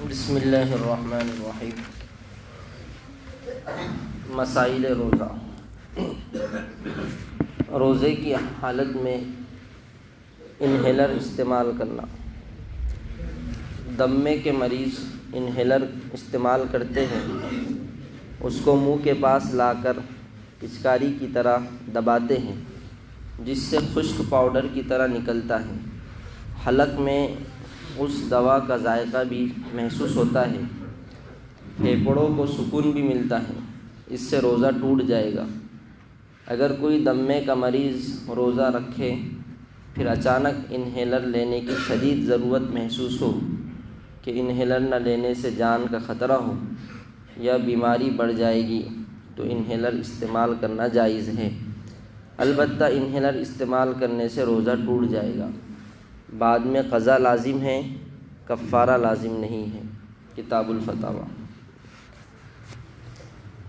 بسم اللہ الرحمن الرحیم۔ مسائل روزہ۔ روزے کی حالت میں انہیلر استعمال کرنا۔ دمے کے مریض انہیلر استعمال کرتے ہیں، اس کو منہ کے پاس لا کر پچکاری کی طرح دباتے ہیں، جس سے خشک پاؤڈر کی طرح نکلتا ہے۔ حلق میں اس دوا کا ذائقہ بھی محسوس ہوتا ہے، پھیپھڑوں کو سکون بھی ملتا ہے۔ اس سے روزہ ٹوٹ جائے گا۔ اگر کوئی دمے کا مریض روزہ رکھے پھر اچانک انہیلر لینے کی شدید ضرورت محسوس ہو کہ انہیلر نہ لینے سے جان کا خطرہ ہو یا بیماری بڑھ جائے گی تو انہیلر استعمال کرنا جائز ہے۔ البتہ انہیلر استعمال کرنے سے روزہ ٹوٹ جائے گا۔ بعد میں قضا لازم ہے، کفارہ لازم نہیں ہے۔ کتاب الفتاویٰ۔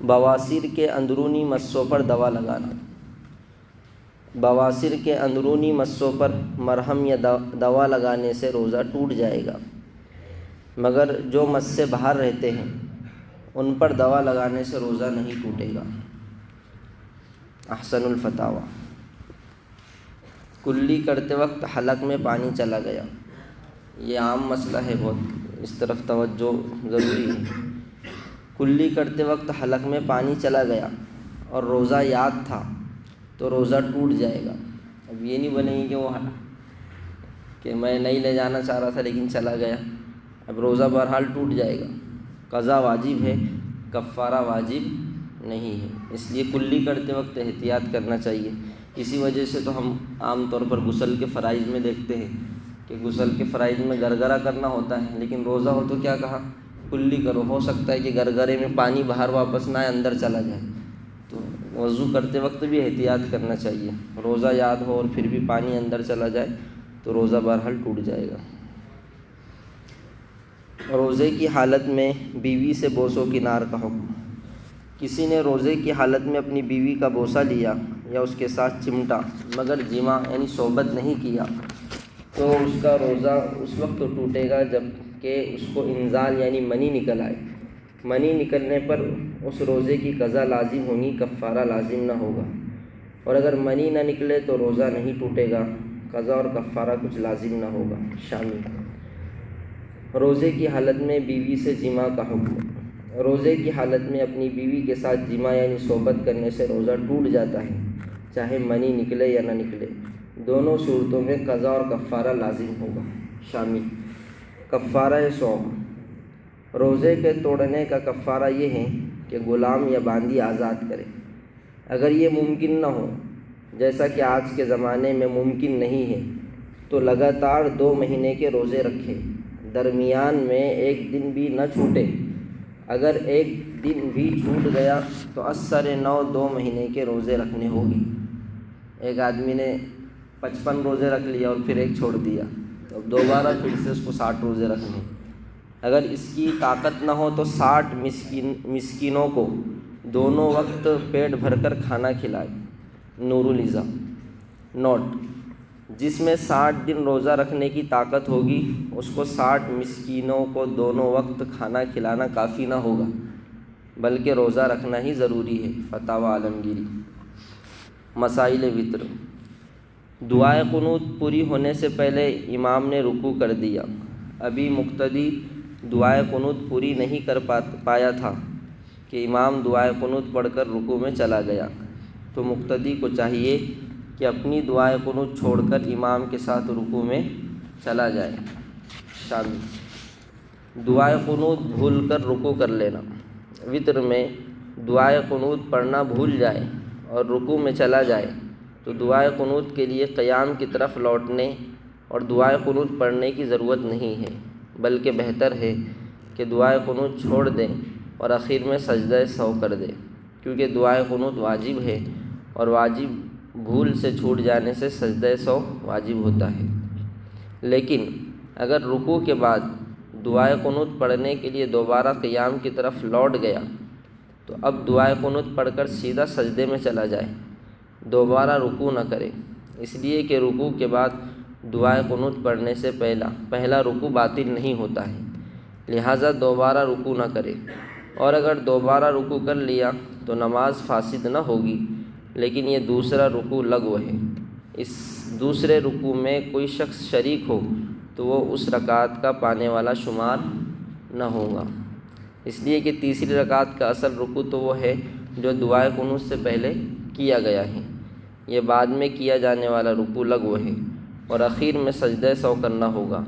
بواسیر کے اندرونی مسوں پر دوا لگانا۔ بواسیر کے اندرونی مسوں پر مرہم یا دوا لگانے سے روزہ ٹوٹ جائے گا، مگر جو مس سے باہر رہتے ہیں ان پر دوا لگانے سے روزہ نہیں ٹوٹے گا۔ احسن الفتاویٰ۔ کلی کرتے وقت حلق میں پانی چلا گیا، یہ عام مسئلہ ہے، بہت اس طرف توجہ ضروری ہے۔ کلی کرتے وقت حلق میں پانی چلا گیا اور روزہ یاد تھا تو روزہ ٹوٹ جائے گا۔ اب یہ نہیں بنے گی کہ میں نہیں لے جانا چاہ رہا تھا لیکن چلا گیا، اب روزہ بہرحال ٹوٹ جائے گا۔ قضا واجب ہے، کفارہ واجب نہیں ہے۔ اس لیے کلی کرتے وقت احتیاط کرنا چاہیے۔ اسی وجہ سے تو ہم عام طور پر غسل کے فرائض میں دیکھتے ہیں کہ غسل کے فرائض میں گرگرہ کرنا ہوتا ہے، لیکن روزہ ہو تو کیا کہا؟ کلی کرو۔ ہو سکتا ہے کہ گرگرے میں پانی باہر واپس نہ آئے، اندر چلا جائے، تو وضو کرتے وقت بھی احتیاط کرنا چاہیے۔ روزہ یاد ہو اور پھر بھی پانی اندر چلا جائے تو روزہ بہرحال ٹوٹ جائے گا۔ روزے کی حالت میں بیوی سے بوس و کنار کا حکم۔ کسی نے روزے کی حالت میں اپنی بیوی کا بوسہ لیا یا اس کے ساتھ چمٹا مگر جماع یعنی صحبت نہیں کیا تو اس کا روزہ اس وقت تو ٹوٹے گا جب کہ اس کو انزال یعنی منی نکل آئے۔ منی نکلنے پر اس روزے کی قضا لازم ہوگی، کفارہ لازم نہ ہوگا۔ اور اگر منی نہ نکلے تو روزہ نہیں ٹوٹے گا، قضا اور کفارہ کچھ لازم نہ ہوگا۔ شامل۔ روزے کی حالت میں بیوی سے جماع کا حکم۔ روزے کی حالت میں اپنی بیوی کے ساتھ جماع یعنی صحبت کرنے سے روزہ ٹوٹ جاتا ہے، چاہے منی نکلے یا نہ نکلے۔ دونوں صورتوں میں قضا اور کفارہ لازم ہوگا۔ شامل۔ کفارہ صوم۔ روزے کے توڑنے کا کفارہ یہ ہے کہ غلام یا باندی آزاد کرے۔ اگر یہ ممکن نہ ہو، جیسا کہ آج کے زمانے میں ممکن نہیں ہے، تو لگاتار 2 مہینے کے روزے رکھے، درمیان میں ایک دن بھی نہ چھوٹے۔ اگر ایک دن بھی چھوٹ گیا تو اثر 2 مہینے کے روزے رکھنے ہوگی۔ ایک آدمی نے 55 روزے رکھ لیا اور پھر ایک چھوڑ دیا تو اب دوبارہ پھر سے اس کو 60 روزے رکھنے۔ اگر اس کی طاقت نہ ہو تو 60 مسکینوں کو دونوں وقت پیٹ بھر کر کھانا کھلائے۔ نور الازا۔ نوٹ: جس میں 60 دن روزہ رکھنے کی طاقت ہوگی اس کو 60 مسکینوں کو دونوں وقت کھانا کھلانا کافی نہ ہوگا، بلکہ روزہ رکھنا ہی ضروری ہے۔ فتاویٰ عالمگیری۔ مسائل وتر۔ دعائے قنوت پوری ہونے سے پہلے امام نے رکوع کر دیا، ابھی مقتدی دعائے قنوت پوری نہیں کر پایا تھا کہ امام دعائے قنوت پڑھ کر رکوع میں چلا گیا، تو مقتدی کو چاہیے کہ اپنی دعائے قنوت چھوڑ کر امام کے ساتھ رکوع میں چلا جائے۔ شامل۔ دعائے قنوت بھول کر رکوع کر لینا۔ وتر میں دعائے قنوت پڑھنا بھول جائے اور رکوع میں چلا جائے تو دعائے قنوت کے لیے قیام کی طرف لوٹنے اور دعائے قنوت پڑھنے کی ضرورت نہیں ہے، بلکہ بہتر ہے کہ دعائے قنوت چھوڑ دیں اور آخر میں سجدہ سہو کر دیں، کیونکہ دعائے قنوت واجب ہے اور واجب بھول سے چھوٹ جانے سے سجدہ سہو واجب ہوتا ہے۔ لیکن اگر رکوع کے بعد دعائے قنوت پڑھنے کے لیے دوبارہ قیام کی طرف لوٹ گیا تو اب دعائے قنوت پڑھ کر سیدھا سجدے میں چلا جائے، دوبارہ رکوع نہ کرے، اس لیے کہ رکوع کے بعد دعائے قنوت پڑھنے سے پہلا رکوع باطل نہیں ہوتا ہے، لہٰذا دوبارہ رکوع نہ کرے، اور اگر دوبارہ رکوع کر لیا تو نماز فاسد نہ ہوگی، لیکن یہ دوسرا رکوع لغو ہے۔ اس دوسرے رکوع میں کوئی شخص شریک ہو تو وہ اس رکعت کا پانے والا شمار نہ ہوگا، اس لیے کہ تیسری رکعت کا اصل رکوع تو وہ ہے جو دعائے قنوت سے پہلے کیا گیا ہے، یہ بعد میں کیا جانے والا رکوع لغو ہے، اور اخیر میں سجدہ سہو کرنا ہوگا،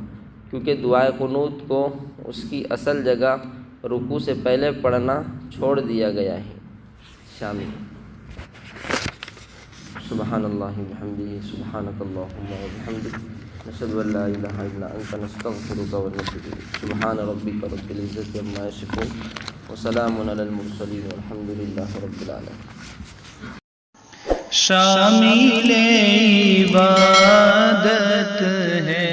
کیونکہ دعائے قنوت کو اس کی اصل جگہ رکوع سے پہلے پڑھنا چھوڑ دیا گیا ہے۔ شامل سبحان اللہ وبحمدہ، سبحانک اللہم وبحمدک، نشہد ان لا الہ الا انت، نستغفرک ونتوب الیک۔ سبحان ربک رب العزۃ عما یصفون، وسلام علی المرسلین، والحمد للہ رب العالمین۔ شامل عبادت ہے